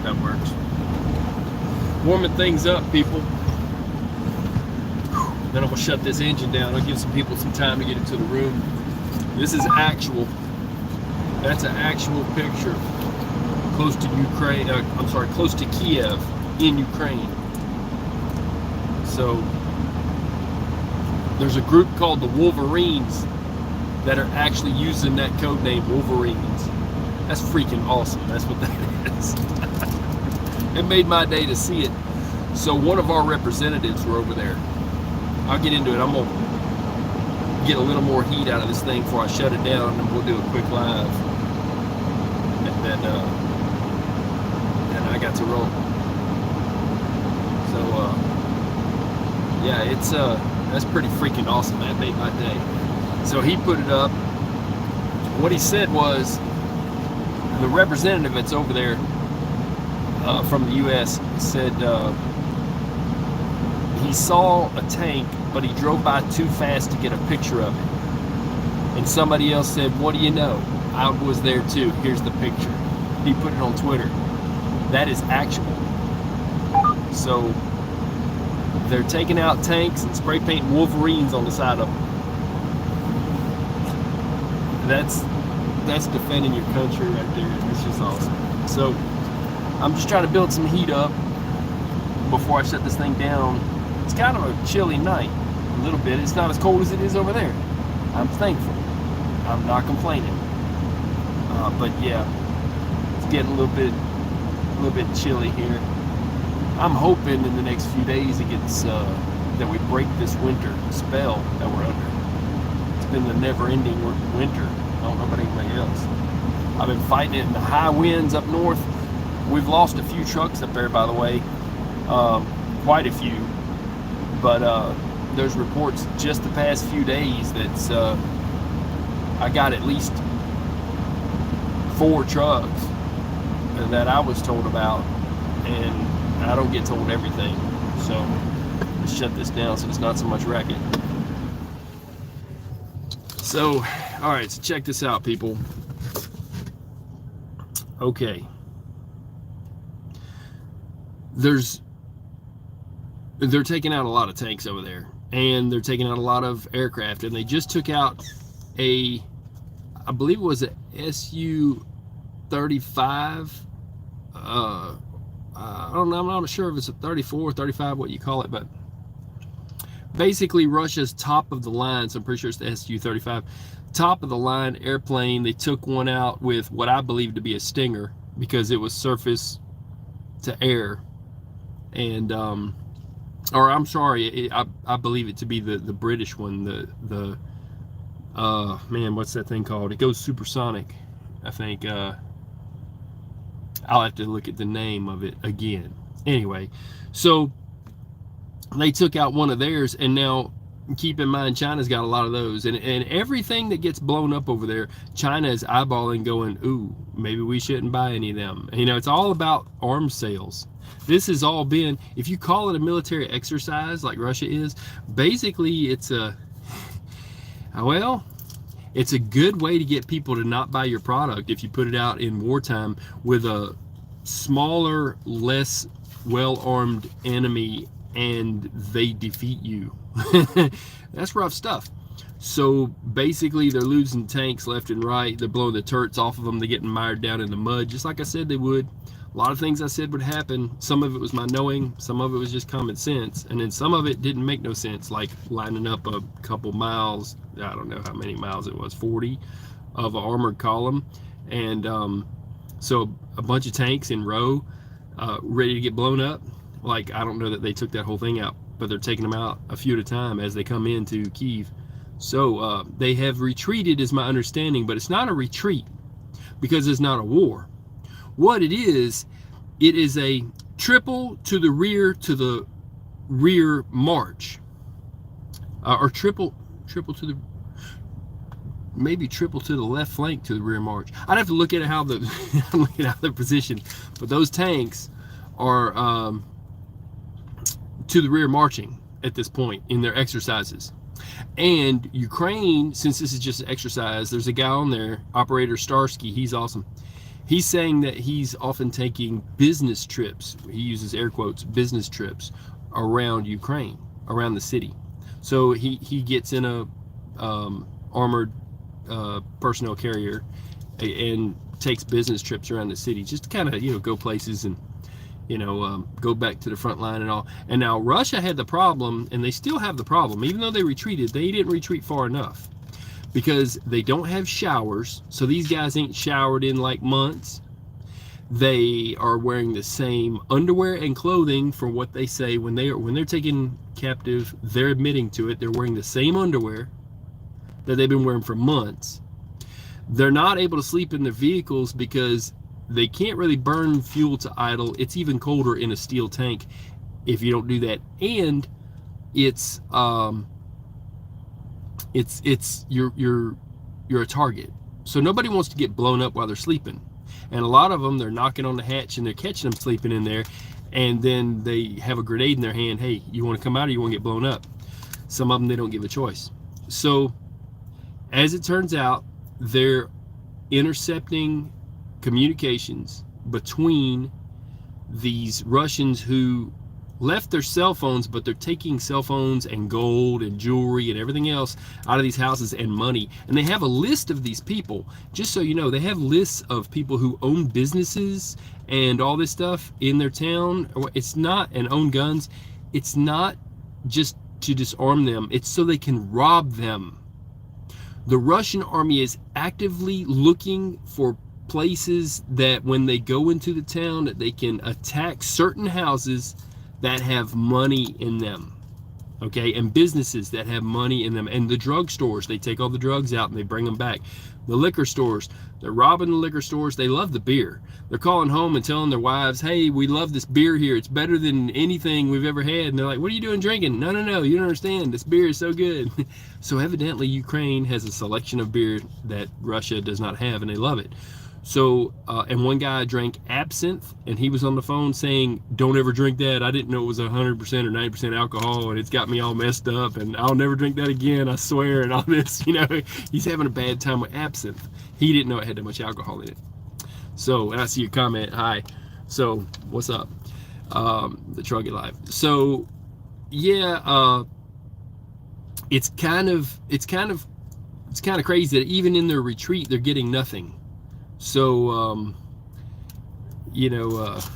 That works. Warming things up, people. Then I'm gonna shut this engine down. I'll give some people some time to get into the room. This is actual. That's an actual picture close to Ukraine. I'm sorry, close to Kiev in Ukraine. So there's a group called the Wolverines that are actually using that code name, Wolverines. That's freaking awesome. That's what that is. It made my day to see it. So one of our representatives were over there. I'll get into it. I'm going to get a little more heat out of this thing before I shut it down, and we'll do a quick live. And then I got to roll. So, yeah, it's that's pretty freaking awesome. That made my day. So he put it up. What he said was, the representative that's over there from the U.S. said he saw a tank, but he drove by too fast to get a picture of it. And somebody else said, what do you know? I was there too. Here's the picture. He put it on Twitter. That is actual. So they're taking out tanks and spray painting Wolverines on the side of them. That's defending your country right there. It's just awesome. So I'm just trying to build some heat up before I shut this thing down. It's kind of a chilly night, a little bit. It's not as cold as it is over there. I'm thankful. I'm not complaining. But yeah, it's getting a little bit chilly here. I'm hoping in the next few days it gets that we break this winter spell that we're under. It's been the never-ending winter. I don't know about anybody else. I've been fighting it in the high winds up north. We've lost a few trucks up there, by the way, quite a few. But there's reports just the past few days that I got at least 4 trucks that I was told about, and I don't get told everything. So let's shut this down so it's not so much racket. So, all right, so check this out, people. Okay. They're taking out a lot of tanks over there, and they're taking out a lot of aircraft, and they just took out I believe it was a Su-35. I don't know, I'm not sure if it's a 34 or 35, what you call it, but basically Russia's top of the line, so I'm pretty sure it's the Su-35, top of the line airplane. They took one out with what I believe to be a Stinger, because it was surface to air. And or I'm sorry, I believe it to be the British one, the man, what's that thing called? It goes supersonic, I think. I'll have to look at the name of it again. Anyway, so they took out one of theirs, and now keep in mind China's got a lot of those, and everything that gets blown up over there, China is eyeballing, going, ooh, maybe we shouldn't buy any of them. You know, it's all about arms sales. This has all been, if you call it a military exercise like Russia is, basically it's a, well, it's a good way to get people to not buy your product if you put it out in wartime with a smaller, less well-armed enemy, and they defeat you. That's rough stuff. So basically they're losing tanks left and right. They're blowing the turrets off of them. They're getting mired down in the mud, just like I said they would. A lot of things I said would happen. Some of it was my knowing, some of it was just common sense, and then some of it didn't make no sense, like lining up a couple miles, I don't know how many miles it was, 40 of an armored column, and so a bunch of tanks in row, ready to get blown up. Like, I don't know that they took that whole thing out, but they're taking them out a few at a time as they come into Kyiv. So they have retreated, is my understanding, but it's not a retreat because it's not a war. What it is a triple to the rear march, or triple to the, maybe triple to the left flank to the rear march. I'd have to look at how the position, but those tanks are to the rear marching at this point in their exercises. And Ukraine, since this is just an exercise, there's a guy on there, Operator Starsky, he's awesome. He's saying that he's often taking business trips. He uses air quotes, business trips around Ukraine, around the city. So he gets in a armored personnel carrier and takes business trips around the city just to kind of, go places and, go back to the front line and all. And now Russia had the problem, and they still have the problem. Even though they retreated, they didn't retreat far enough, because they don't have showers. So these guys ain't showered in like months. They are wearing the same underwear and clothing, for what they say when they're taken captive. They're admitting to it. They're wearing the same underwear that they've been wearing for months. They're not able to sleep in their vehicles because they can't really burn fuel to idle. It's even colder in a steel tank if you don't do that. And it's you're a target. So nobody wants to get blown up while they're sleeping. And a lot of them, they're knocking on the hatch and they're catching them sleeping in there, and then they have a grenade in their hand. Hey, you want to come out or you want to get blown up? Some of them, they don't give a choice. So as it turns out, they're intercepting communications between these Russians who left their cell phones, but they're taking cell phones and gold and jewelry and everything else out of these houses, and money. And they have a list of these people. Just so you know, they have lists of people who own businesses and all this stuff in their town. It's not, and own guns. It's not just to disarm them. It's so they can rob them. The Russian army is actively looking for places that when they go into the town, that they can attack certain houses that have money in them, okay, and businesses that have money in them, and the drugstores. They take all the drugs out and they bring them back. The liquor stores, they're robbing the liquor stores. They love the beer. They're calling home and telling their wives, hey, we love this beer here. It's better than anything we've ever had. And they're like, what are you doing drinking? No, you don't understand. This beer is so good. So evidently Ukraine has a selection of beer that Russia does not have, and they love it. So, and one guy drank absinthe, and he was on the phone saying, don't ever drink that. I didn't know it was 100% or 90% alcohol, and it's got me all messed up, and I'll never drink that again, I swear, and all this. He's having a bad time with absinthe. He didn't know it had that much alcohol in it. So, and I see your comment, hi. So, what's up? The Truggy Live. So, yeah, it's kind of crazy that even in their retreat, they're getting nothing. So,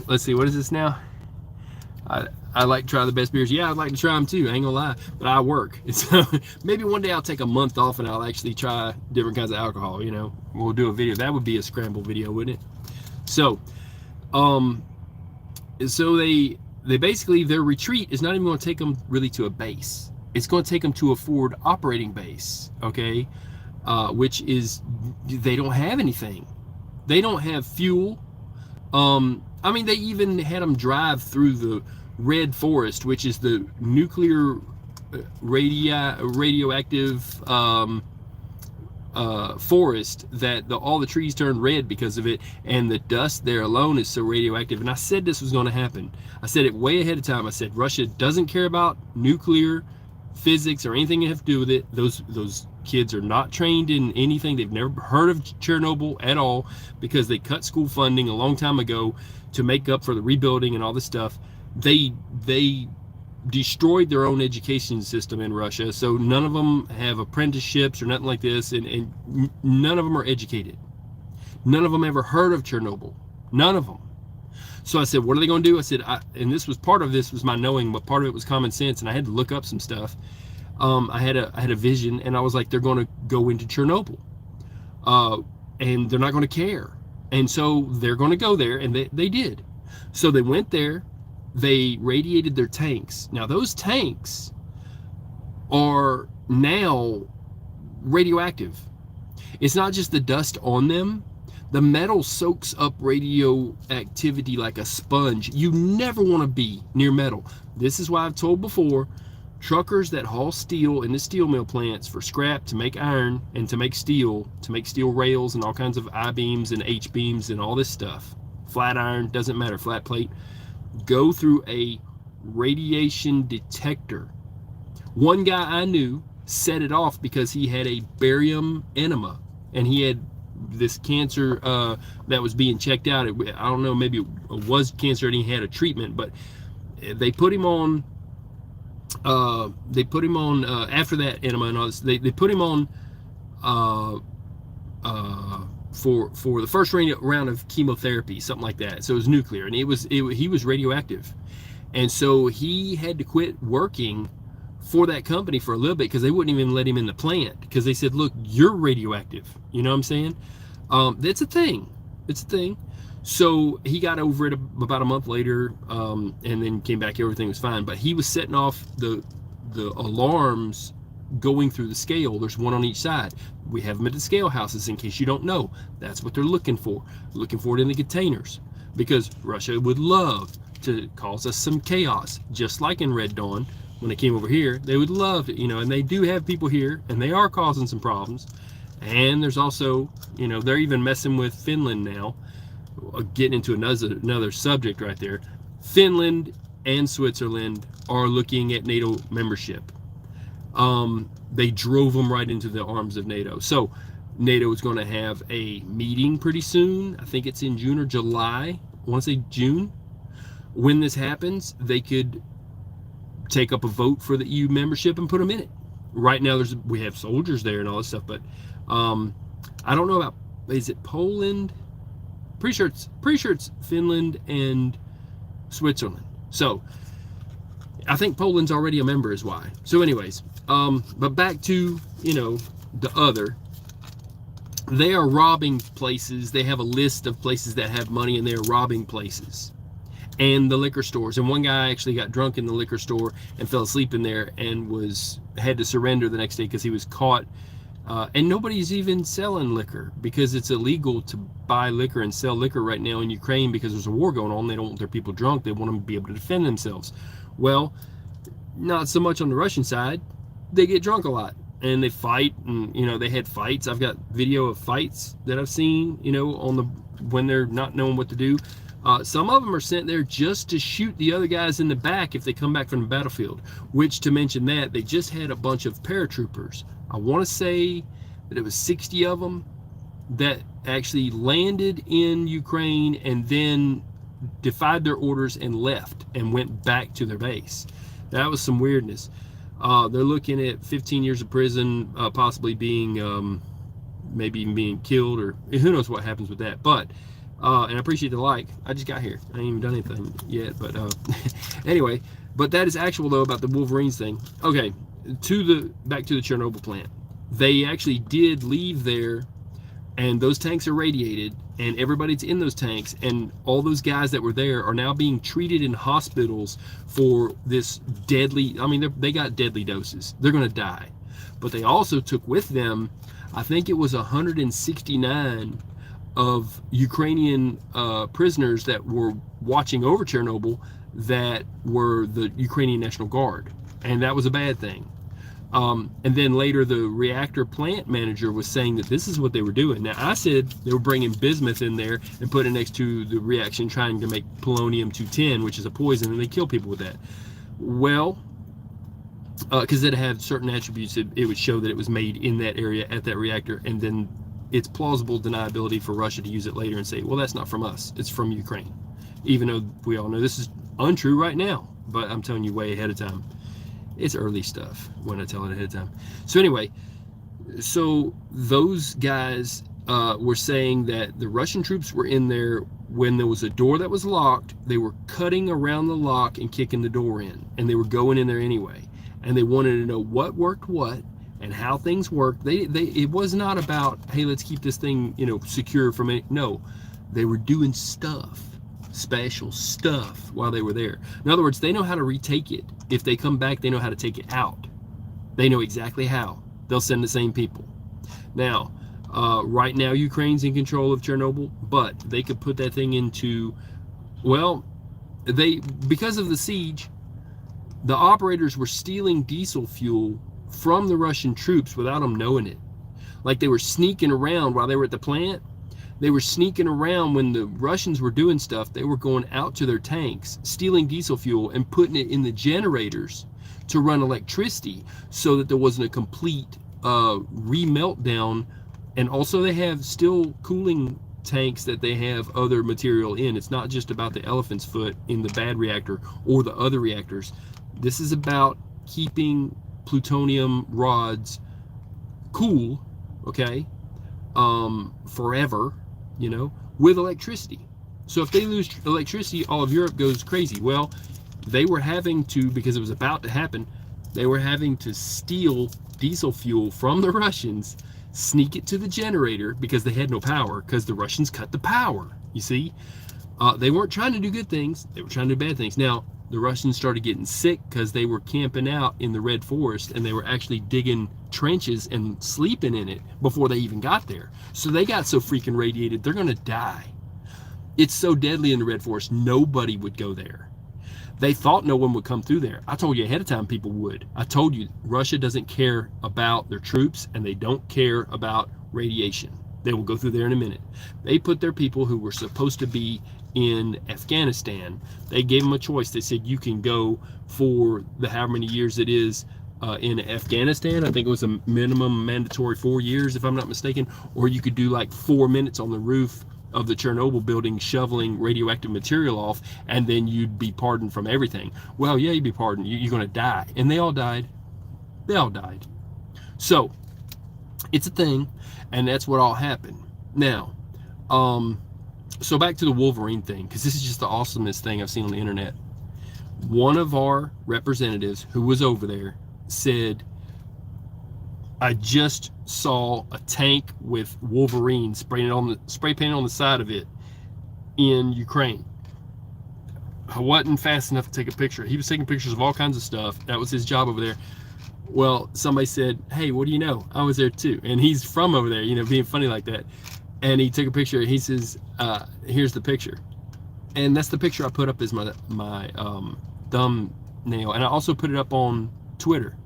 let's see, what is this now? I like to try the best beers. Yeah, I'd like to try them too, I ain't gonna lie, but I work. So maybe one day I'll take a month off and I'll actually try different kinds of alcohol, We'll do a video. That would be a scramble video, wouldn't it? So, so they basically, their retreat is not even gonna take them really to a base. It's gonna take them to a forward operating base, okay? Which is, they don't have anything. They don't have fuel. They even had them drive through the red forest, which is the nuclear radioactive forest that all the trees turn red because of it, and the dust there alone is so radioactive. And I said this was going to happen. I said it way ahead of time. I said Russia doesn't care about nuclear physics or anything to have to do with it. Those kids are not trained in anything. They've never heard of Chernobyl at all, because they cut school funding a long time ago to make up for the rebuilding and all this stuff. They destroyed their own education system in Russia, so none of them have apprenticeships or nothing like this, and none of them are educated. None of them ever heard of Chernobyl. None of them. So I said, what are they going to do? I said, and this was part of this was my knowing, but part of it was common sense, and I had to look up some stuff. I had a vision, and I was like, they're going to go into Chernobyl, and they're not going to care. And so they're going to go there, and they did. So they went there, they radiated their tanks. Now those tanks are now radioactive. It's not just the dust on them. The metal soaks up radioactivity like a sponge. You never want to be near metal. This is why I've told before, truckers that haul steel in the steel mill plants for scrap to make iron and to make steel rails and all kinds of I-beams and H-beams and all this stuff. Flat iron, doesn't matter, flat plate. Go through a radiation detector. One guy I knew set it off because he had a barium enema, and he had this cancer that was being checked out. I don't know, maybe it was cancer and he had a treatment, but they put him on. After that enema and all this. They put him on for the first round of chemotherapy, something like that. So it was nuclear, and he was radioactive, and so he had to quit working for that company for a little bit because they wouldn't even let him in the plant because they said, look, you're radioactive. You know what I'm saying? That's a thing. It's a thing. So he got over it about a month later, and then came back. Everything was fine, but he was setting off the alarms going through the scale. There's one on each side. We have them at the scale houses in case you don't know. That's what they're looking for. Looking for it in the containers because Russia would love to cause us some chaos, just like in Red Dawn. When they came over here, they would love it, and they do have people here, and they are causing some problems. And there's also, they're even messing with Finland now. Getting into another subject right there. Finland and Switzerland are looking at NATO membership. They drove them right into the arms of NATO. So NATO is going to have a meeting pretty soon. I think it's in June or July. I want to say June. When this happens, they could take up a vote for the EU membership and put them in it. Right now, we have soldiers there and all this stuff, but I don't know about, is it Poland? Pretty sure it's Finland and Switzerland. So I think Poland's already a member is why. So anyways, but back to, the other. They are robbing places. They have a list of places that have money, and they're robbing places. And the liquor stores. And one guy actually got drunk in the liquor store and fell asleep in there and had to surrender the next day because he was caught. And nobody's even selling liquor because it's illegal to buy liquor and sell liquor right now in Ukraine because there's a war going on. They don't want their people drunk. They want them to be able to defend themselves. Well, not so much on the Russian side. They get drunk a lot and they fight, and they had fights. I've got video of fights that I've seen, when they're not knowing what to do. Some of them are sent there just to shoot the other guys in the back if they come back from the battlefield, which, to mention that, they just had a bunch of paratroopers. I want to say that it was 60 of them that actually landed in Ukraine and then defied their orders and left and went back to their base. That was some weirdness. They're looking at 15 years of prison, possibly being, maybe even being killed, or who knows what happens with that. But and I appreciate the like. I just got here. I ain't even done anything yet. But anyway, but that is actual though about the Wolverines thing. Okay, back to the Chernobyl plant. They actually did leave there, and those tanks are radiated, and everybody's in those tanks, and all those guys that were there are now being treated in hospitals for this deadly. I mean, they got deadly doses. They're going to die, but they also took with them, I think it was 169 of Ukrainian prisoners that were watching over Chernobyl that were the Ukrainian National Guard, and that was a bad thing. And then later the reactor plant manager was saying that this is what they were doing. Now I said they were bringing bismuth in there and putting it next to the reaction trying to make polonium 210, which is a poison, and they kill people with that. Well, because it had certain attributes, it would show that it was made in that area at that reactor, and then it's plausible deniability for Russia to use it later and say, well, that's not from us, it's from Ukraine. Even though we all know this is untrue right now, but I'm telling you way ahead of time. It's early stuff when I tell it ahead of time. So anyway, so those guys were saying that the Russian troops were in there when there was a door that was locked. They were cutting around the lock and kicking the door in, and they were going in there anyway. And they wanted to know what worked what and how things worked. It was not about, hey, let's keep this thing, secure from it. No, they were doing stuff, special stuff while they were there. In other words, they know how to retake it. If they come back, they know how to take it out. They know exactly how. They'll send the same people. Now, right now, Ukraine's in control of Chernobyl, but they could put that thing into, well, because of the siege, the operators were stealing diesel fuel from the Russian troops without them knowing it. Like they were sneaking around while they were at the plant. They were sneaking around when the Russians were doing stuff. They were going out to their tanks, stealing diesel fuel and putting it in the generators to run electricity so that there wasn't a complete remeltdown And also they have still cooling tanks that they have other material in. It's not just about the elephant's foot in the bad reactor or the other reactors. This is about keeping plutonium rods cool, okay, forever, you know, with electricity. So if they lose electricity, all of Europe goes crazy. Well, they were having to, because it was about to happen, they were having to steal diesel fuel from the Russians, sneak it to the generator because they had no power, because the Russians cut the power. You see, they weren't trying to do good things, they were trying to do bad things. Now the Russians started getting sick because they were camping out in the Red Forest, and they were actually digging trenches and sleeping in it before they even got there. So they got so freaking radiated, they're gonna die. It's so deadly in the Red Forest, nobody would go there. They thought no one would come through there. I told you ahead of time people would. I told you Russia doesn't care about their troops, and they don't care about radiation. They will go through there in a minute. They put their people who were supposed to be in Afghanistan, they gave them a choice. They said, you can go for the however many years it is in Afghanistan. I think it was a minimum mandatory 4 years, if I'm not mistaken, or you could do like 4 minutes on the roof of the Chernobyl building shoveling radioactive material off, and then you'd be pardoned from everything. Well, yeah, you'd be pardoned. You're going to die. And they all died. They all died. So it's a thing, and that's what all happened. Now, so back to the Wolverine thing, because this is just the awesomest thing I've seen on the internet. One of our representatives who was over there said, I just saw a tank with Wolverine spray painted on the side of it in Ukraine. I wasn't fast enough to take a picture. He was taking pictures of all kinds of stuff. That was his job over there. Well, somebody said, hey, what do you know? I was there too. And he's from over there, you know, being funny like that. And he took a picture. He says, here's the picture. And that's the picture I put up as my thumbnail. And I also put it up on Twitter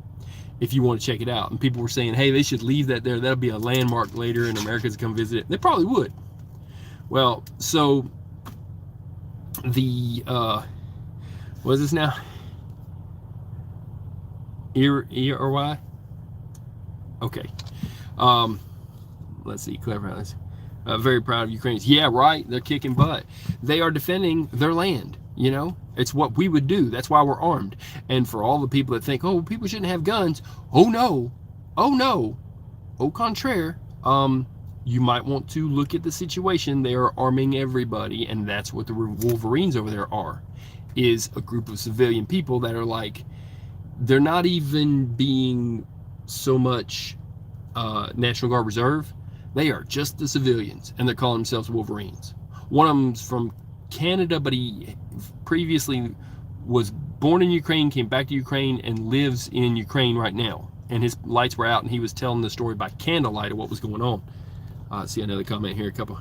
if you want to check it out. And people were saying, hey, they should leave that there. That'll be a landmark later, and Americans come visit it. They probably would. Well, so the, what is this now? E-R-Y? Okay. Let's see, clever. Very proud of Ukrainians. Yeah, right. They're kicking butt. They are defending their land. You know, it's what we would do. That's why we're armed. And for all the people that think, oh, people shouldn't have guns. Oh no. Oh no. Au contraire. You might want to look at the situation. They are arming everybody, and that's what the Wolverines over there are. Is a group of civilian people that are like, they're not even being so much National Guard Reserve. They are just the civilians, and they're calling themselves Wolverines. One of them's from Canada, but he previously was born in Ukraine, came back to Ukraine, and lives in Ukraine right now. And his lights were out, and he was telling the story by candlelight of what was going on. See another comment here, a couple.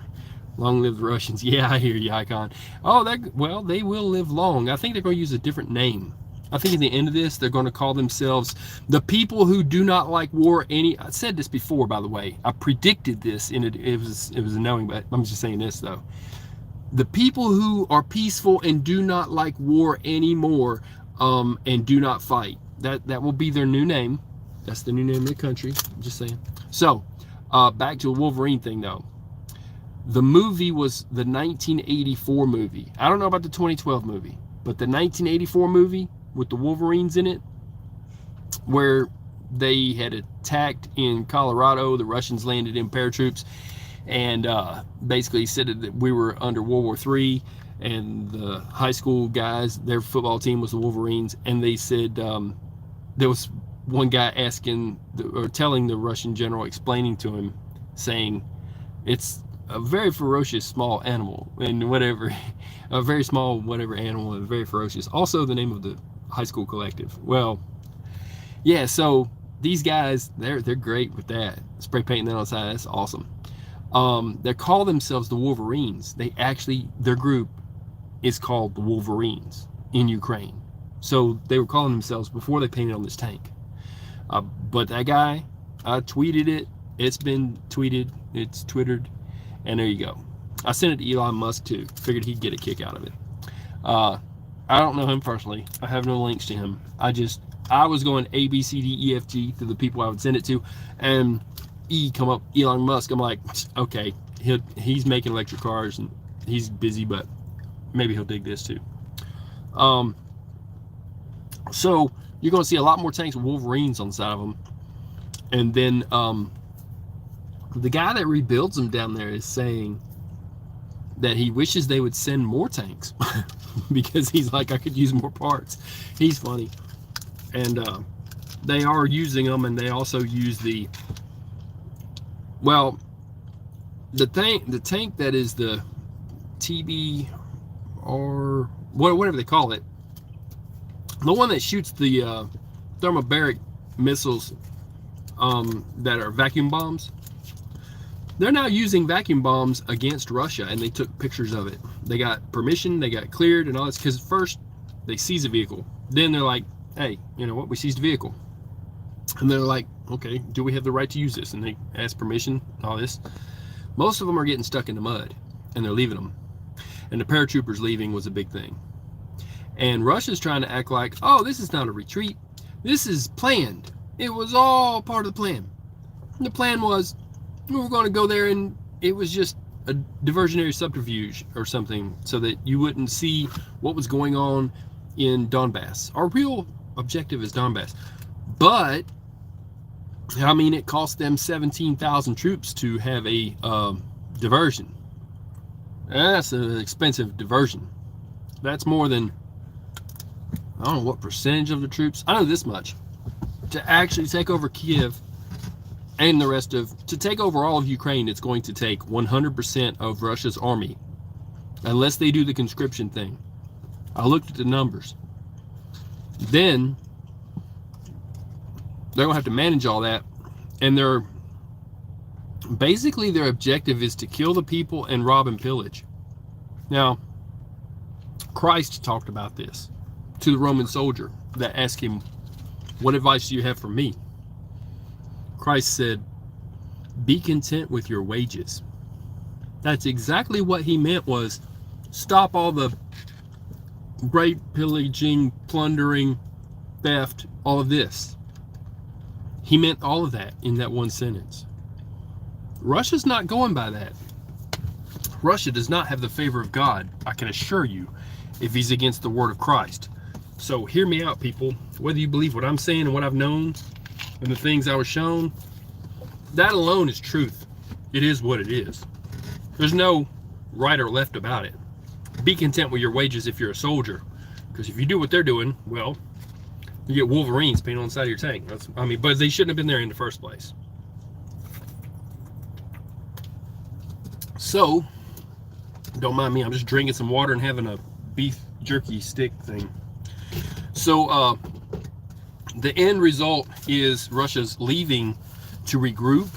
Long live the Russians. Yeah, I hear you, Icon. Oh, well, they will live long. I think they're going to use a different name. I think at the end of this, they're going to call themselves the people who do not like war. I said this before, by the way. I predicted this, and it was knowing, but I'm just saying this though. The people who are peaceful and do not like war anymore, and do not fight. That will be their new name. That's the new name of the country. I'm just saying. So, back to the Wolverine thing though. The movie was the 1984 movie. I don't know about the 2012 movie, but the 1984 movie with the Wolverines in it, where they had attacked in Colorado, the Russians landed in paratroops, and basically said that we were under World War III, and the high school guys, their football team was the Wolverines, and they said there was one guy telling the Russian general, explaining to him, saying it's a very ferocious small animal, and whatever, a very small whatever animal, and very ferocious. Also the name of the high school collective. Well, yeah, so these guys, they're great with that. Spray painting that on the side, that's awesome. They call themselves the Wolverines. Their group is called the Wolverines in Ukraine. So they were calling themselves before they painted on this tank. But that guy, I tweeted it. It's been tweeted. It's twittered. And there you go. I sent it to Elon Musk too. Figured he'd get a kick out of it. I don't know him personally. I have no links to him. I was going A, B, C, D, E, F, G to the people I would send it to. And E come up, Elon Musk. I'm like, okay, he's making electric cars and he's busy, but maybe he'll dig this too. So you're going to see a lot more tanks with Wolverines on the side of them. And then the guy that rebuilds them down there is saying that he wishes they would send more tanks because he's like, I could use more parts. He's funny. And they are using them, and they also use the tank that is the TB or whatever they call it, the one that shoots the thermobaric missiles that are vacuum bombs. They're now using vacuum bombs against Russia, and they took pictures of it. They got permission, they got cleared and all this, because first they seize a vehicle, then they're like, hey, you know what, we seized a vehicle. And they're like, okay, do we have the right to use this? And they ask permission, all this. Most of them are getting stuck in the mud, and they're leaving them. And the paratroopers leaving was a big thing. And Russia's trying to act like, oh, this is not a retreat. This is planned. It was all part of the plan. And the plan was, we were going to go there, and it was just a diversionary subterfuge or something so that you wouldn't see what was going on in Donbass. Our real objective is Donbass. But, I mean, it cost them 17,000 troops to have a diversion. That's an expensive diversion. That's more than, I don't know what percentage of the troops. I know this much. To actually take over Kiev and the rest of, to take over all of Ukraine, it's going to take 100% of Russia's army, unless they do the conscription thing. I looked at the numbers. Then they're going to have to manage all that, and basically their objective is to kill the people and rob and pillage. Now, Christ talked about this to the Roman soldier that asked him, what advice do you have for me? Christ said, be content with your wages. That's exactly what he meant, was stop all the rape, pillaging, plundering, theft, all of this. He meant all of that in that one sentence. Russia's not going by that. Russia does not have the favor of God, I can assure you, if he's against the word of Christ. So hear me out, people. Whether you believe what I'm saying and what I've known and the things I was shown, that alone is truth. It is what it is. There's no right or left about it. Be content with your wages if you're a soldier, because if you do what they're doing, well, you get Wolverines painted on the side of your tank. But they shouldn't have been there in the first place. So, don't mind me, I'm just drinking some water and having a beef jerky stick thing. So, the end result is Russia's leaving to regroup,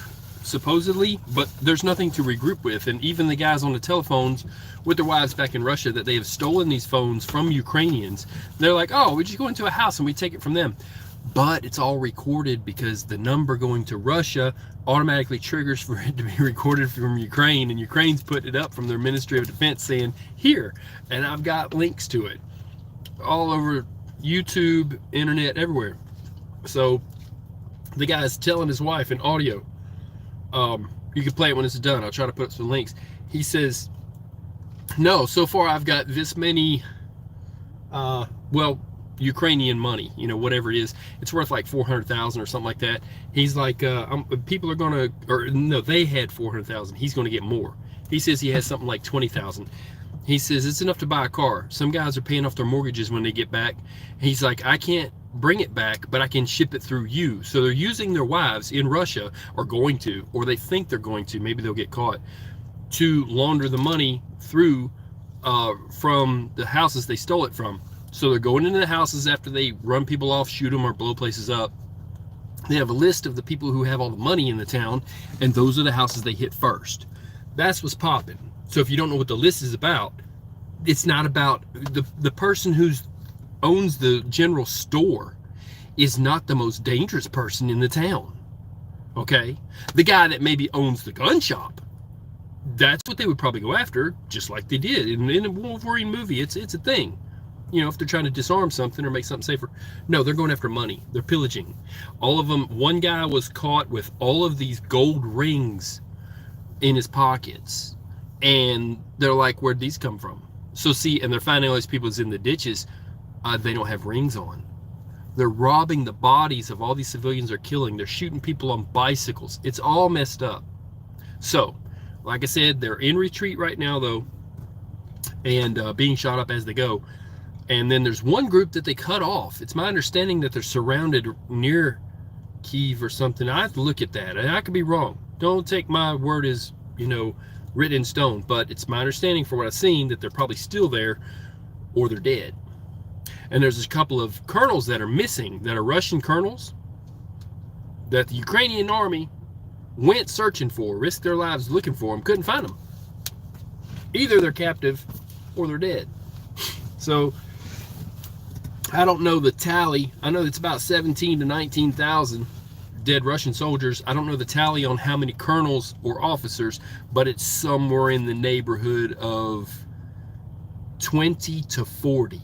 supposedly, but there's nothing to regroup with. And even the guys on the telephones with their wives back in Russia, that they have stolen these phones from Ukrainians, they're like, oh, we just go into a house and we take it from them. But it's all recorded, because the number going to Russia automatically triggers for it to be recorded from Ukraine, and Ukraine's putting it up from their Ministry of Defense saying, here, and I've got links to it all over YouTube, internet, everywhere. So the guy's telling his wife in audio, you can play it when it's done, I'll try to put up some links. He says, no, so far I've got this many, Ukrainian money, whatever it is, it's worth like 400,000 or something like that. He's like, people are gonna, or no, they had 400,000, he's gonna get more. He says he has something like 20,000. He says it's enough to buy a car. Some guys are paying off their mortgages when they get back. He's like, I can't bring it back, but I can ship it through you. So they're using their wives in Russia, or going to, or they think they're going to, maybe they'll get caught, to launder the money through from the houses they stole it from. So they're going into the houses after they run people off, shoot them, or blow places up. They have a list of the people who have all the money in the town, and those are the houses they hit first. That's what's popping. So if you don't know what the list is about, it's not about the person who owns the general store is not the most dangerous person in the town. Okay? The guy that maybe owns the gun shop, that's what they would probably go after, just like they did in the Wolverine movie. It's a thing. if they're trying to disarm something or make something safer. No, they're going after money. They're pillaging. All of them. One guy was caught with all of these gold rings in his pockets, and they're like, where'd these come from? So see, and they're finding all these people in the ditches. They don't have rings on. They're robbing the bodies of all these civilians they're killing. They're shooting people on bicycles. It's all messed up. So, like I said, they're in retreat right now, though, and being shot up as they go. And then there's one group that they cut off. It's my understanding that they're surrounded near Kyiv or something. I have to look at that. I could be wrong. Don't take my word as, written in stone. But it's my understanding from what I've seen that they're probably still there or they're dead. And there's a couple of colonels that are missing, that are Russian colonels, that the Ukrainian army went searching for, risked their lives looking for them, couldn't find them. Either they're captive or they're dead. So I don't know the tally. I know it's about 17 to 19,000 dead Russian soldiers. I don't know the tally on how many colonels or officers, but it's somewhere in the neighborhood of 20 to 40.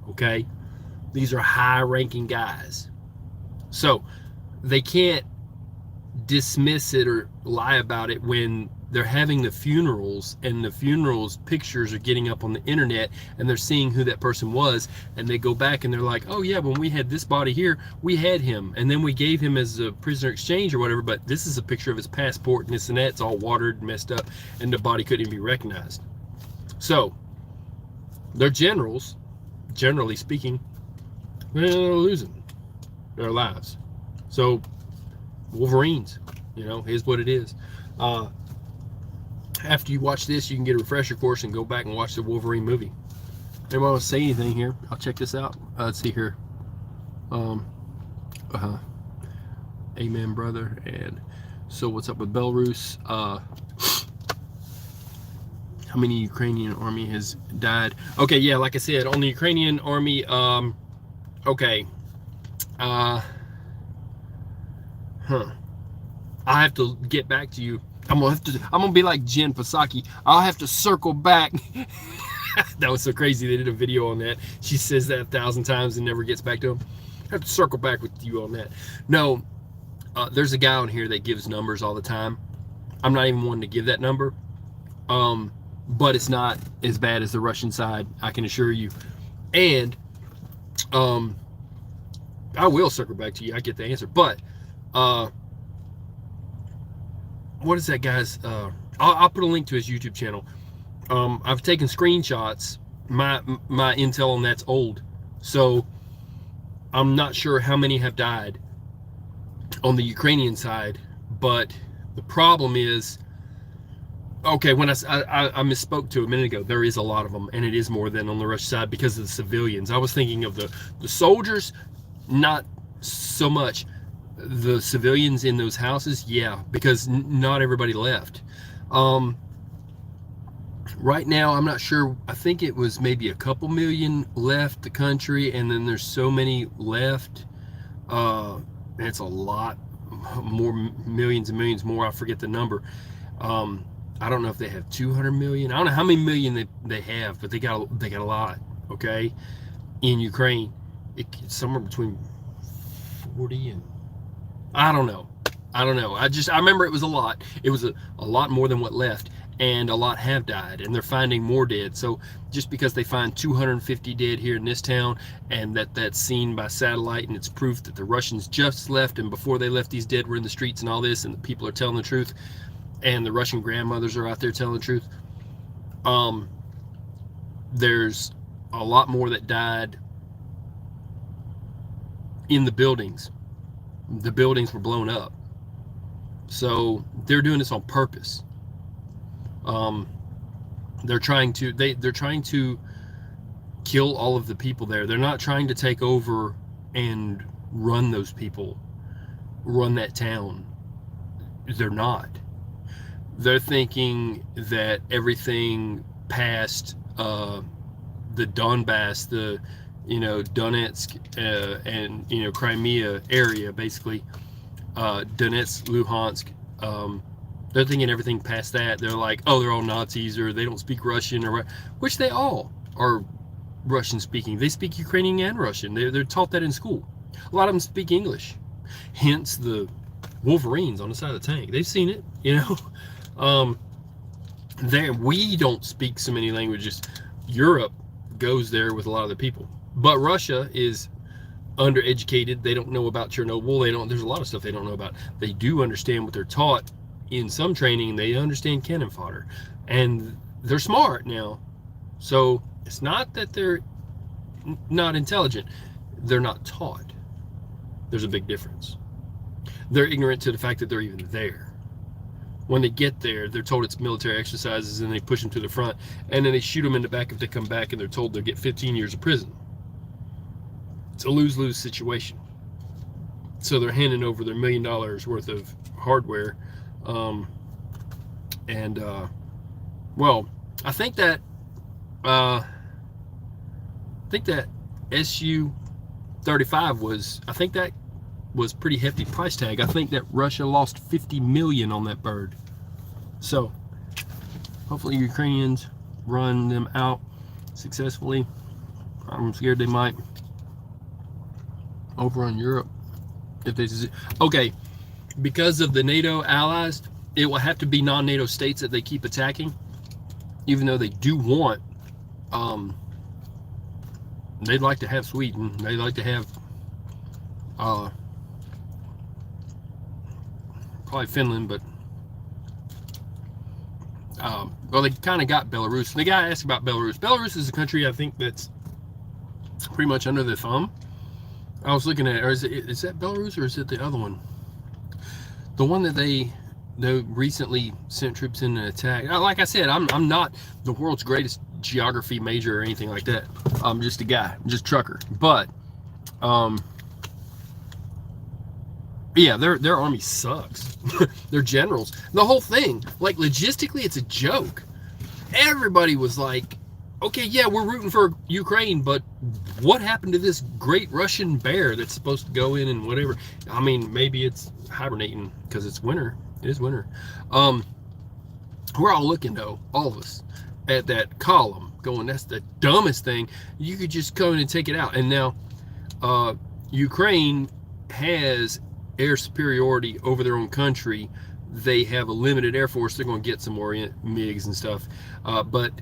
Okay, these are high-ranking guys, so they can't dismiss it or lie about it when they're having the funerals, and the funerals pictures are getting up on the internet, and they're seeing who that person was, and they go back and they're like, oh yeah, when we had this body here, we had him, and then we gave him as a prisoner exchange or whatever, but this is a picture of his passport and this and that. It's all watered and messed up, and the body couldn't even be recognized. So they're generals. Generally speaking, they're losing their lives. So Wolverines, here's what it is. After you watch this, you can get a refresher course and go back and watch the Wolverine movie. Anybody want to say anything here? I'll check this out. Let's see here. Amen, brother. And so what's up with Belarus? How many Ukrainian army has died? Okay, yeah, like I said, on the Ukrainian army, okay. I have to get back to you. I'm gonna be like Jen Psaki. I'll have to circle back. That was so crazy. They did a video on that. She says that 1,000 times and never gets back to him. I have to circle back with you on that. No, there's a guy on here that gives numbers all the time. I'm not even wanting to give that number. But it's not as bad as the Russian side, I can assure you. And I will circle back to you. I get the answer. But what is that guy's? I'll put a link to his YouTube channel. I've taken screenshots. My intel on that's old, so I'm not sure how many have died on the Ukrainian side. But the problem is, okay, when I misspoke to a minute ago, there is a lot of them, and it is more than on the Russian side because of the civilians. I was thinking of the soldiers, not so much. The civilians in those houses, yeah, because not everybody left. Right now, I'm not sure. I think it was maybe a couple million left the country, and then there's so many left. It's a lot more, millions and millions more. I forget the number. I don't know if they have 200 million. I don't know how many million they have, but they got a lot. Okay, in Ukraine, it's somewhere between 40 and I don't know. I remember it was a lot. It was a lot more than what left, and a lot have died, and they're finding more dead. So just because they find 250 dead here in this town, and that's seen by satellite, and it's proof that the Russians just left, and before they left, these dead were in the streets and all this, and the people are telling the truth, and the Russian grandmothers are out there telling the truth. There's a lot more that died in the buildings. The buildings were blown up. So they're doing this on purpose. They're trying to kill all of the people there. They're not trying to take over and run those people, run that town. They're not. They're thinking that everything past the Donbass, the Donetsk and Crimea area, basically Donetsk, Luhansk, they're thinking everything past that, they're like, oh, they're all Nazis, or they don't speak Russian, or which they all are Russian speaking. They speak Ukrainian and Russian. They're taught that in school. A lot of them speak English. Hence the Wolverines on the side of the tank. They've seen it, you know. There, we don't speak so many languages. Europe goes there with a lot of the people, but Russia is undereducated. They don't know about Chernobyl. There's a lot of stuff they don't know about. They do understand what they're taught in some training. They understand cannon fodder, and they're smart now. So it's not that they're not intelligent. They're not taught. There's a big difference. They're ignorant to the fact that they're even there. When they get there, they're told it's military exercises, and they push them to the front, and then they shoot them in the back if they come back, and they're told they'll get 15 years of prison. It's a lose-lose situation. So they're handing over their $1 million worth of hardware, well, I think that SU-35 was pretty hefty price tag. I think that Russia lost 50 million on that bird. So hopefully Ukrainians run them out successfully. I'm scared they might overrun Europe if they. Okay, because of the NATO allies, it will have to be non-NATO states that they keep attacking, even though they do want. They'd like to have Sweden. They'd like to have probably Finland, but well, they kind of got Belarus. The guy asked about Belarus. Belarus is a country I think that's pretty much under their thumb. I was looking at, or is that Belarus, or is it the other one? The one that they recently sent troops in and attacked. Like I said, I'm not the world's greatest geography major or anything like that. I'm just a guy, I'm just a trucker. But yeah, their army sucks. Their generals, the whole thing, like logistically, it's a joke. Everybody was like, okay, yeah, we're rooting for Ukraine, but what happened to this great Russian bear that's supposed to go in and whatever? I mean, maybe it's hibernating because it's winter. It is winter. We're all looking, though, all of us, at that column going, that's the dumbest thing. You could just come in and take it out. And now Ukraine has air superiority over their own country. They have a limited air force. They're going to get some more MiGs and stuff. But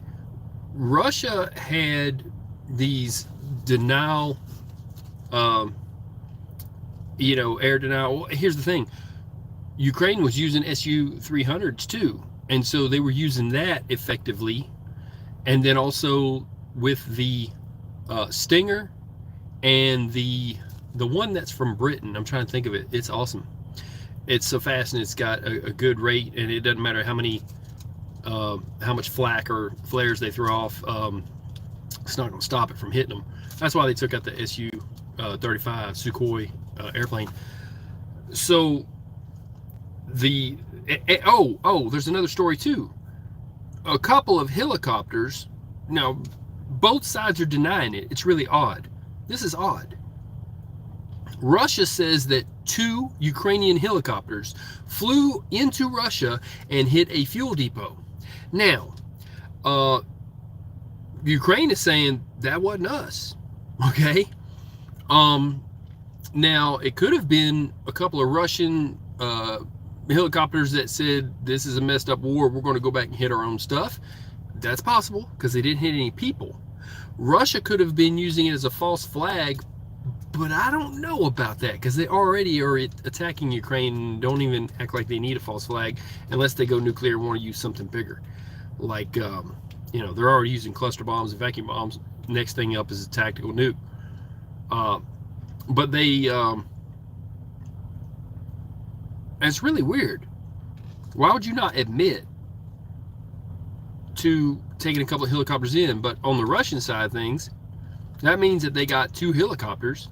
Russia had these denial, air denial. Well, here's the thing. Ukraine was using Su-300s too. And so they were using that effectively. And then also with the Stinger and the one that's from Britain. I'm trying to think of it. It's awesome. It's so fast, and it's got a good rate, and it doesn't matter how much flak or flares they throw off. It's not going to stop it from hitting them. That's why they took out the Su-35 Sukhoi airplane. So there's another story too. A couple of helicopters. Now, both sides are denying it. It's really odd. This is odd. Russia says that 2 Ukrainian helicopters flew into Russia and hit a fuel depot. Now, Ukraine is saying that wasn't us. Okay. Now it could have been a couple of Russian helicopters that said this is a messed up war. We're going to go back and hit our own stuff. That's possible because they didn't hit any people. Russia could have been using it as a false flag. But I don't know about that because they already are attacking Ukraine and don't even act like they need a false flag unless they go nuclear and want to use something bigger. Like, they're already using cluster bombs and vacuum bombs. Next thing up is a tactical nuke. But it's really weird. Why would you not admit to taking a couple of helicopters in? But on the Russian side of things, that means that they got 2 helicopters,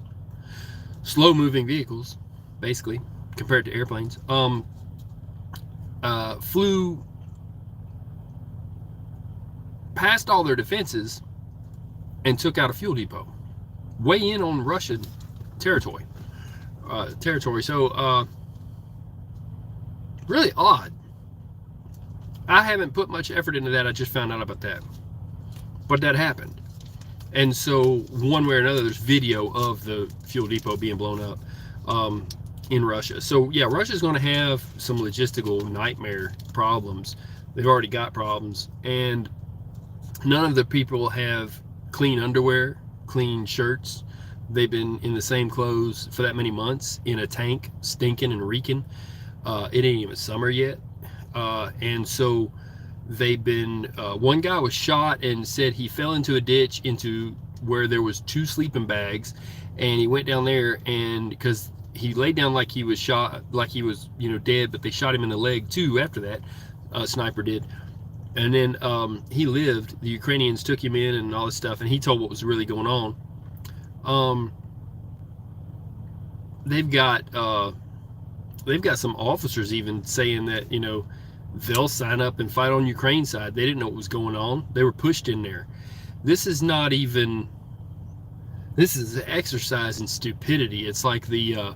slow-moving vehicles, basically, compared to airplanes, flew past all their defenses and took out a fuel depot, way in on Russian territory. So, really odd. I haven't put much effort into that. I just found out about that. But that happened. And so one way or another, there's video of the fuel depot being blown up in Russia. So yeah, Russia's going to have some logistical nightmare problems. They've already got problems, and none of the people have clean underwear, clean shirts. They've been in the same clothes for that many months in a tank, stinking and reeking. It ain't even summer yet. And so they've been, one guy was shot and said he fell into a ditch into where there was 2 sleeping bags, and he went down there, and because he laid down like he was shot, like he was, dead, but they shot him in the leg too after that. Sniper did. And then he lived. The Ukrainians took him in and all this stuff, and he told what was really going on. They've got some officers even saying that they'll sign up and fight on Ukraine's side. They didn't know what was going on. They were pushed in there. This is not even. This is an exercise in stupidity. It's like the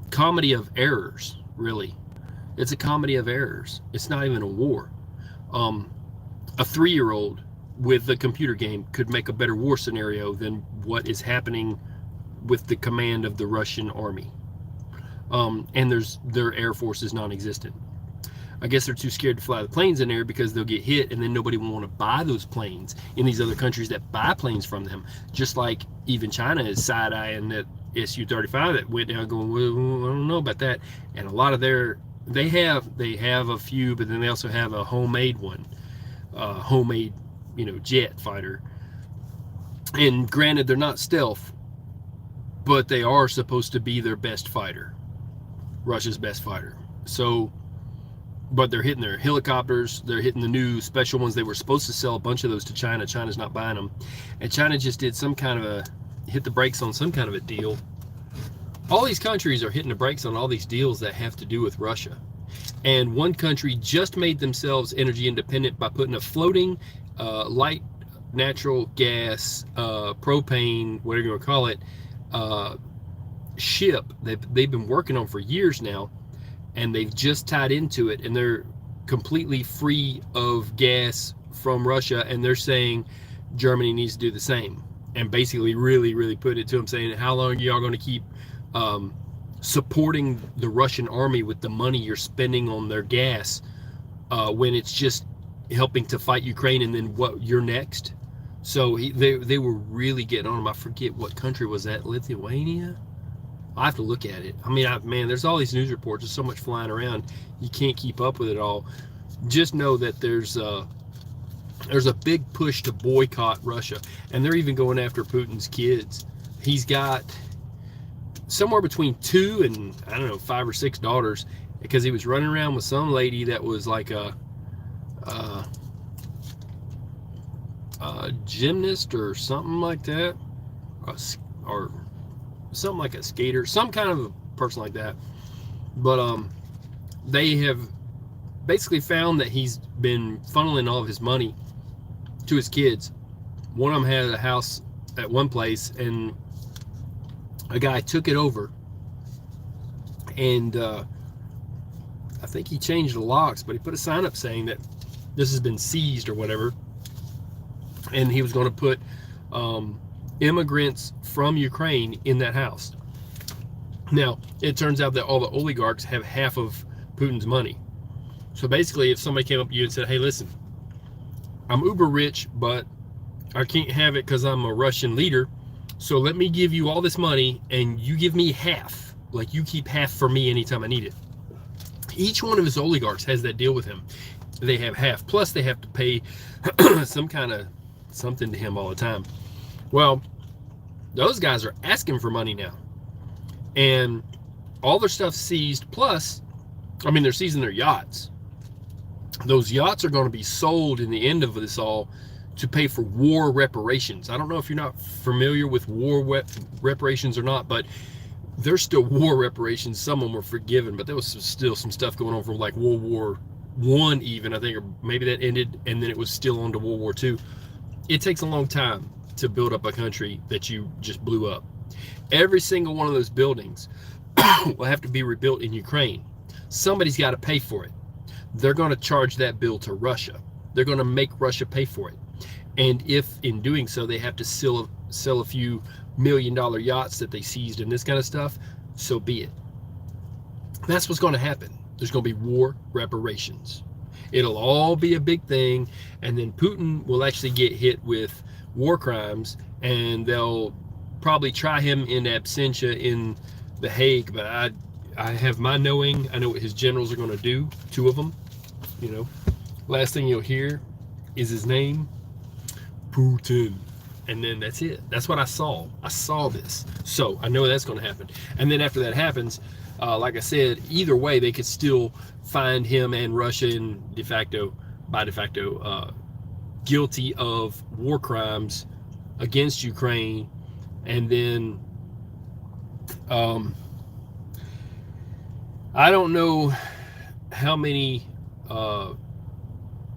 comedy of errors, really. It's a comedy of errors. It's not even a war. A 3-year-old with a computer game could make a better war scenario than what is happening with the command of the Russian army. And their air force is non-existent. I guess they're too scared to fly the planes in there because they'll get hit, and then nobody will want to buy those planes in these other countries that buy planes from them. Just like even China is side-eyeing that Su-35 that went down, going, well, I don't know about that. And a lot of they have a few, but then they also have a homemade one, homemade, jet fighter. And granted, they're not stealth, but they are supposed to be their best fighter, Russia's best fighter. So, but they're hitting their helicopters, they're hitting the new special ones. They were supposed to sell a bunch of those to China. China's not buying them, and China just did some kind of hit the brakes on some kind of a deal. All these countries are hitting the brakes on all these deals that have to do with Russia. And one country just made themselves energy independent by putting a floating light natural gas, propane, whatever you want to call it, ship they've been working on for years now, and they've just tied into it, and they're completely free of gas from Russia, and they're saying Germany needs to do the same, and basically really put it to them, saying, how long are y'all going to keep supporting the Russian army with the money you're spending on their gas when it's just helping to fight Ukraine, and then what, you're next? So they were really getting on him. I forget what country was that, Lithuania? I have to look at it. I mean, man, there's all these news reports. There's so much flying around. You can't keep up with it all. Just know that there's a big push to boycott Russia, and they're even going after Putin's kids. He's got somewhere between 2 and, I don't know, 5 or 6 daughters, because he was running around with some lady that was like a gymnast or something like that, or something like a skater, some kind of a person like that. But they have basically found that he's been funneling all of his money to his kids. One of them had a house at one place, and a guy took it over, and I think he changed the locks, but he put a sign up saying that this has been seized or whatever, and he was going to put immigrants from Ukraine in that house. Now, it turns out that all the oligarchs have half of Putin's money. So basically, if somebody came up to you and said, hey, listen, I'm uber rich, but I can't have it because I'm a Russian leader, so let me give you all this money, and you give me half. Like, you keep half for me anytime I need it. Each one of his oligarchs has that deal with him. They have half. Plus, they have to pay some kind of something to him all the time. Well, those guys are asking for money now. And all their stuff's seized. Plus, I mean, they're seizing their yachts. Those yachts are going to be sold in the end of this all to pay for war reparations. I don't know if you're not familiar with war reparations or not, but there's still war reparations. Some of them were forgiven, but there was still some stuff going on from like World War I even, I think, or maybe that ended, and then it was still on to World War II. It takes a long time to build up a country that you just blew up. Every single one of those buildings will have to be rebuilt in Ukraine. Somebody's got to pay for it. They're going to charge that bill to Russia. They're going to make Russia pay for it. And if in doing so they have to sell a few $1 million yachts that they seized and this kind of stuff, so be it. That's what's going to happen. There's going to be war reparations. It'll all be a big thing, and then Putin will actually get hit with war crimes, and they'll probably try him in absentia in The Hague. But I have my knowing. I know what his generals are going to do. 2 of them. You know, last thing you'll hear is his name, Putin, and then that's it. That's what I saw. I saw this, so I know that's going to happen. And then after that happens, like I said, either way, they could still find him and Russia in by de facto, guilty of war crimes against Ukraine. And then I don't know how many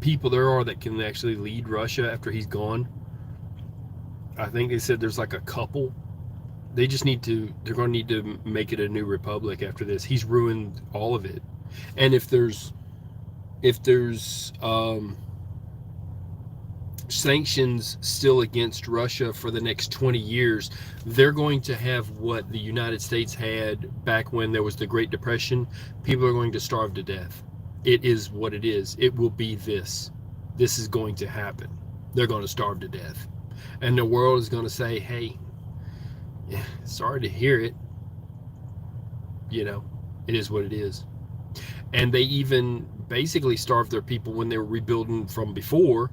people there are that can actually lead Russia after he's gone. I think they said there's like a couple. They just need to, they're going to need to make it a new republic after this. He's ruined all of it. And if there's sanctions still against Russia for the next 20 years, they're going to have what the United States had back when there was the Great Depression. People are going to starve to death. It is what it is. It will be this. This is going to happen. They're going to starve to death. And the world is going to say, hey, yeah, sorry to hear it. You know, it is what it is. And they even basically starved their people when they were rebuilding from before.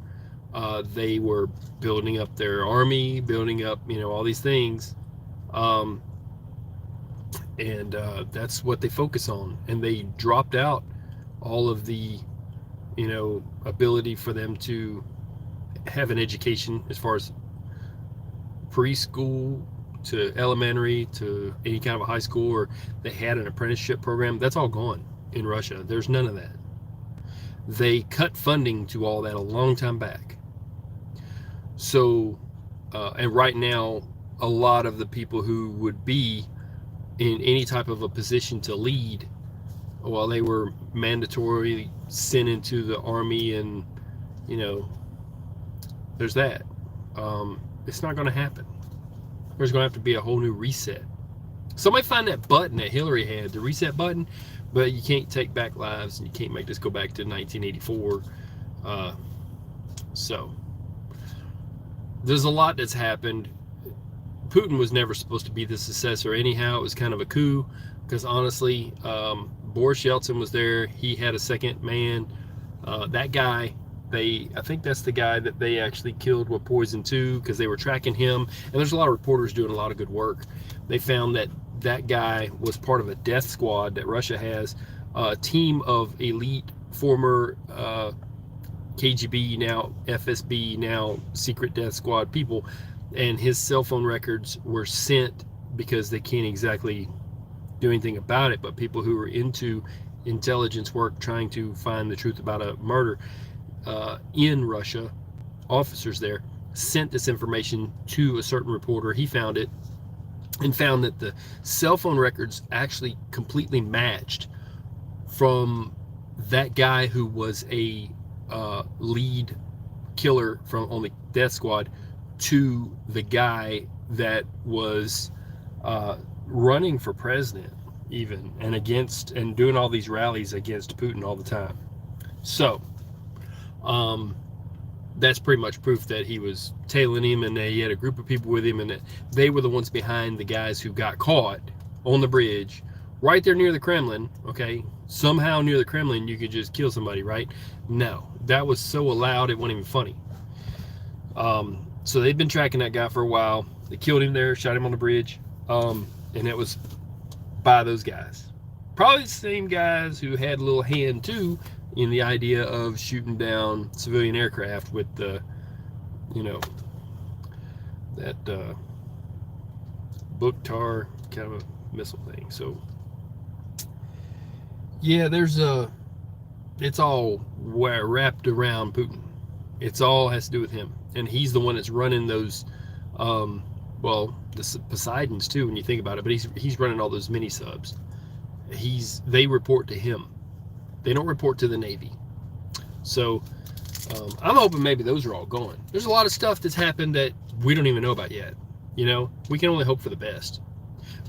They were building up their army, building up, you know, all these things. That's what they focus on. And they dropped out all of the, you know, ability for them to have an education as far as preschool to elementary to any kind of a high school, or they had an apprenticeship program. That's all gone in Russia. There's none of that. They cut funding to all that a long time back. So, and right now, a lot of the people who would be in any type of a position to lead, well, they were mandatorily sent into the army, and, you know, there's that. It's not going to happen. There's going to have to be a whole new reset. Somebody find that button that Hillary had, the reset button, but you can't take back lives, and you can't make this go back to 1984. So there's a lot that's happened. Putin was never supposed to be the successor anyhow. It was kind of a coup, because honestly, Boris Yeltsin was there. He had a second man. That guy, I think that's the guy that they actually killed with poison too, because they were tracking him. And there's a lot of reporters doing a lot of good work. They found that that guy was part of a death squad that Russia has, a team of elite former KGB, now FSB, now secret death squad people. And his cell phone records were sent, because they can't exactly do anything about it, but people who are into intelligence work trying to find the truth about a murder in Russia, officers there sent this information to a certain reporter. He found it and found that the cell phone records actually completely matched from that guy who was a lead killer on the death squad to the guy that was running for president even, and against, and doing all these rallies against Putin all the time. So that's pretty much proof that he was tailing him, and that he had a group of people with him, and that they were the ones behind the guys who got caught on the bridge right there near the Kremlin. Okay, somehow near the Kremlin you could just kill somebody, right? No, that was so loud it wasn't even funny. So they've been tracking that guy for a while. They killed him there, shot him on the bridge, and it was by those guys, probably the same guys who had a little hand too in the idea of shooting down civilian aircraft with the, you know, that Bukhtar kind of a missile thing. So yeah, there's it's all wrapped around Putin. It's all has to do with him, and he's the one that's running those well, the Poseidons too, when you think about it, but he's running all those mini subs. They report to him. They don't report to the Navy. So I'm hoping maybe those are all gone. There's a lot of stuff that's happened that we don't even know about yet. You know, we can only hope for the best.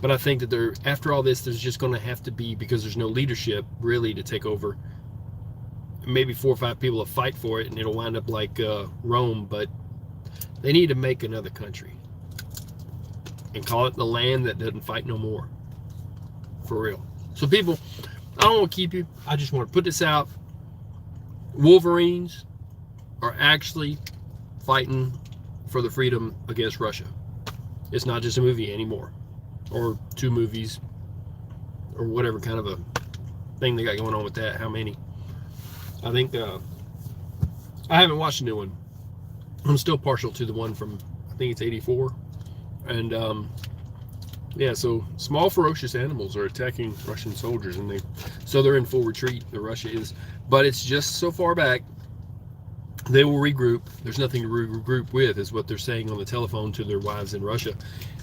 But I think that after all this, there's just going to have to be, because there's no leadership really to take over, maybe 4 or 5 people to fight for it, and it'll wind up like Rome. But they need to make another country and call it the land that doesn't fight no more. For real. So people, I don't want to keep you. I just want to put this out. Wolverines are actually fighting for the freedom against Russia. It's not just a movie anymore, or 2 movies, or whatever kind of a thing they got going on with that. How many? I think I haven't watched a new one. I'm still partial to the one from, I think it's 84. And yeah, so small ferocious animals are attacking Russian soldiers, and they're in full retreat. Russia is, but it's just so far back. They will regroup. There's nothing to regroup with, is what they're saying on the telephone to their wives in Russia.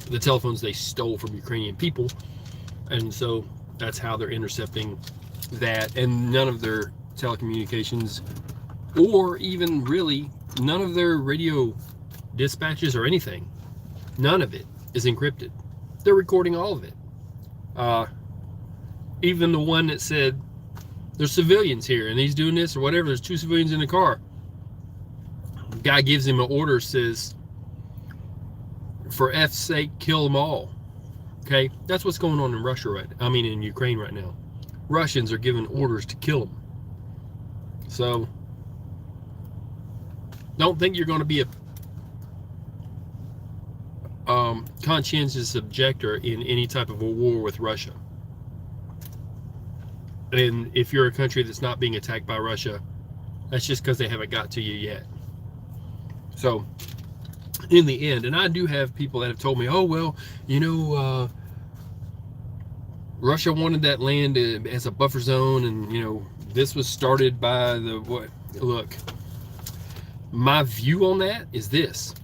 The telephones they stole from Ukrainian people. And so that's how they're intercepting that. And none of their telecommunications, or even really none of their radio dispatches or anything, none of it is encrypted. They're recording all of it. Even the one that said there's civilians here and he's doing this or whatever, there's 2 civilians in the car. Guy gives him an order, says, for F's sake, kill them all. Okay, that's what's going on in Russia in Ukraine right now. Russians are giving orders to kill them. So don't think you're going to be a conscientious objector in any type of a war with Russia. And if you're a country that's not being attacked by Russia, that's just because they haven't got to you yet. So, in the end, and I do have people that have told me, oh, well, you know, Russia wanted that land as a buffer zone, and, you know, this was started by what? Look, my view on that is this.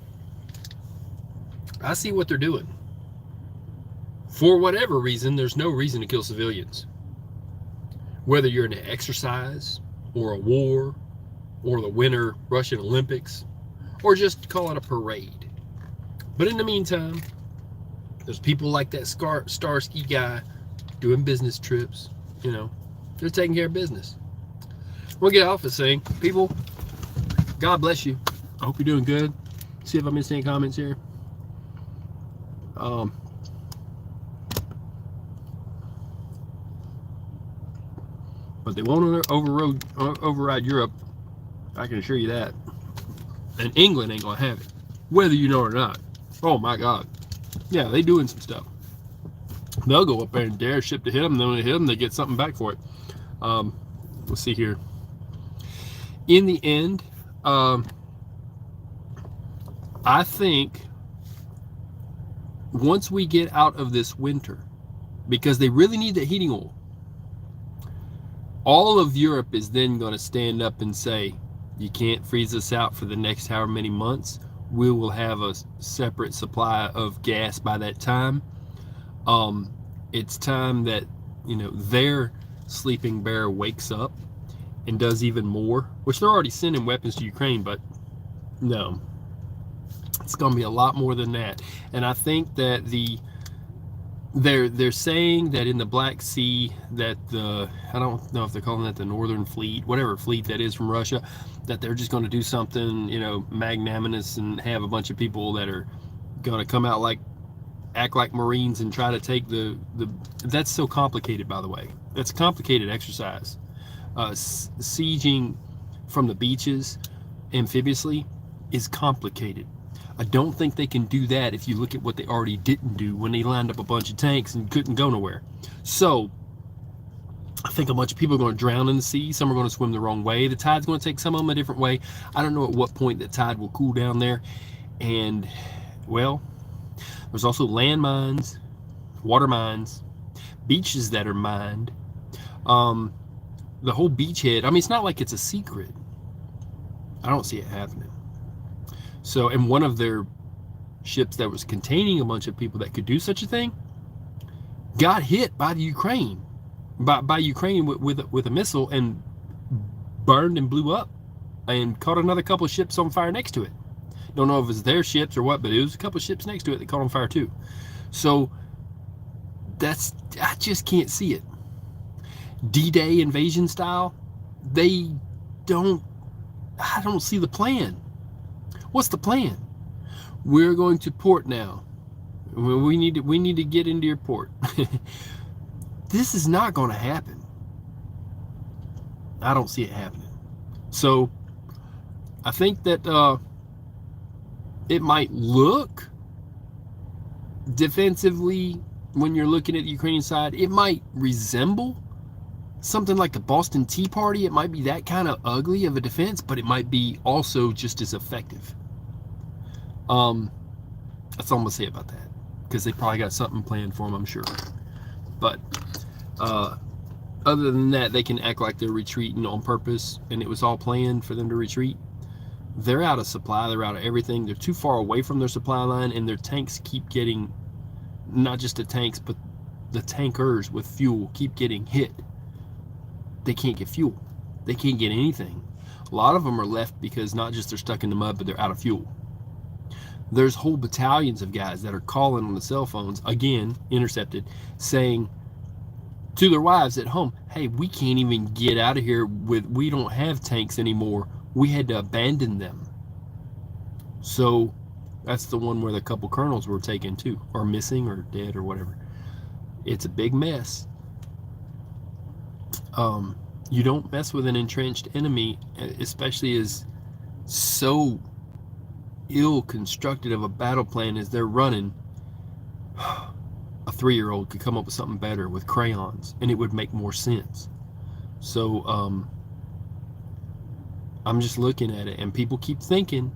I see what they're doing. For whatever reason, there's no reason to kill civilians. Whether you're in an exercise, or a war, or the Winter Russian Olympics, or just call it a parade. But in the meantime, there's people like that starsky guy doing business trips. You know, they're taking care of business. We'll get off this thing. People, God bless you. I hope you're doing good. See if I missed any comments here. But they won't override Europe. I can assure you that. And England ain't gonna have it, whether you know it or not. Oh my God. Yeah, they doing some stuff. They'll go up there and dare ship to hit them. Then when they hit them, they get something back for it. Let's see here. In the end, I think once we get out of this winter, because they really need that heating oil, all of Europe is then going to stand up and say, you can't freeze us out for the next however many months. We will have a separate supply of gas by that time. It's time that, you know, their sleeping bear wakes up and does even more, which they're already sending weapons to Ukraine, but no, it's going to be a lot more than that. And I think that they're saying that in the Black Sea, that I don't know if they're calling that the Northern Fleet, whatever fleet that is from Russia, that they're just going to do something, you know, magnanimous and have a bunch of people that are going to come out act like Marines and try to take that's so complicated, by the way. That's a complicated exercise. Sieging from the beaches amphibious is complicated. I don't think they can do that if you look at what they already didn't do when they lined up a bunch of tanks and couldn't go nowhere. So I think a bunch of people are going to drown in the sea. Some are going to swim the wrong way. The tide's going to take some of them a different way. I don't know at what point the tide will cool down there. And, well, there's also land mines, water mines, beaches that are mined. The whole beachhead, I mean, it's not like it's a secret. I don't see it happening. So, and one of their ships that was containing a bunch of people that could do such a thing got hit by the Ukraine, by Ukraine with a missile and burned and blew up. and caught another couple of ships on fire next to it. Don't know if it's their ships or what, but it was a couple of ships next to it that caught on fire too. So I just can't see it. D-Day invasion style, I don't see the plan. What's the plan? We're going to port now. We need to get into your port. This is not going to happen. I don't see it happening. So I think that it might look defensively when you're looking at the Ukrainian side. It might resemble something like the Boston Tea Party. It might be that kind of ugly of a defense, but it might be also just as effective. That's all I'm gonna say about that, because they probably got something planned for them, I'm sure. But other than that, they can act like they're retreating on purpose and it was all planned for them to retreat. They're out of supply, they're out of everything, they're too far away from their supply line, and their tanks keep getting, not just the tanks, but the tankers with fuel keep getting hit. They can't get fuel, they can't get anything. A lot of them are left because not just they're stuck in the mud, but they're out of fuel. There's whole battalions of guys that are calling on the cell phones, again, Intercepted, saying to their wives at home, hey, we can't even get out of here we don't have tanks anymore. We had to abandon them. So that's the one where the couple colonels were taken too, or missing or dead or whatever. It's a big mess. You don't mess with an entrenched enemy, especially as so ill constructed of a battle plan as they're running. A 3-year-old could come up with something better with crayons and it would make more sense. So I'm just looking at it, and people keep thinking,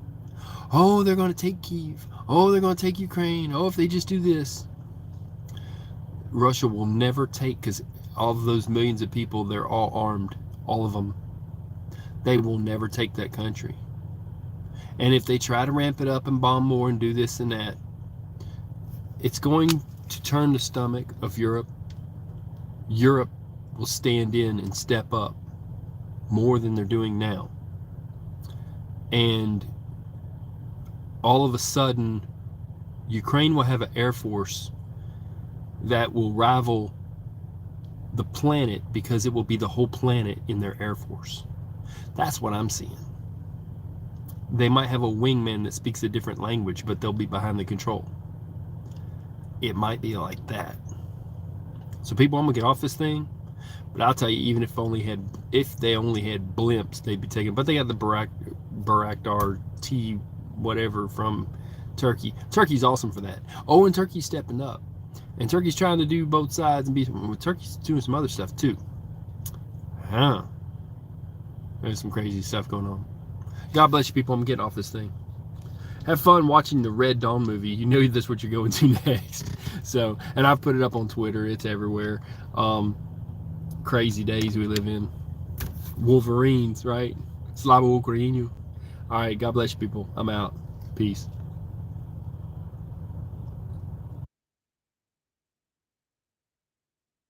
oh, they're going to take Kyiv, oh, they're going to take Ukraine, oh, if they just do this. Russia will never take, because all of those millions of people, they're all armed, all of them. They will never take that country. And if they try to ramp it up and bomb more and do this and that, it's going to turn the stomach of Europe. Europe will stand in and step up more than they're doing now. And all of a sudden, Ukraine will have an air force that will rival the planet, because it will be the whole planet in their air force. That's what I'm seeing. They might have a wingman that speaks a different language, but they'll be behind the control. It might be like that. So people, I'm gonna get off this thing, but I'll tell you, even if they only had blimps, they'd be taken. But they got the Bayraktar T whatever from Turkey. Turkey's awesome for that. Oh, and Turkey's stepping up, and Turkey's trying to do both sides and be. Turkey's doing some other stuff too. There's some crazy stuff going on. God bless you, people. I'm getting off this thing. Have fun watching the Red Dawn movie. You know that's what you're going to next. So, and I've put it up on Twitter. It's everywhere. Crazy days we live in. Wolverines, right? Slava Ukrainian. All right. God bless you, people. I'm out. Peace.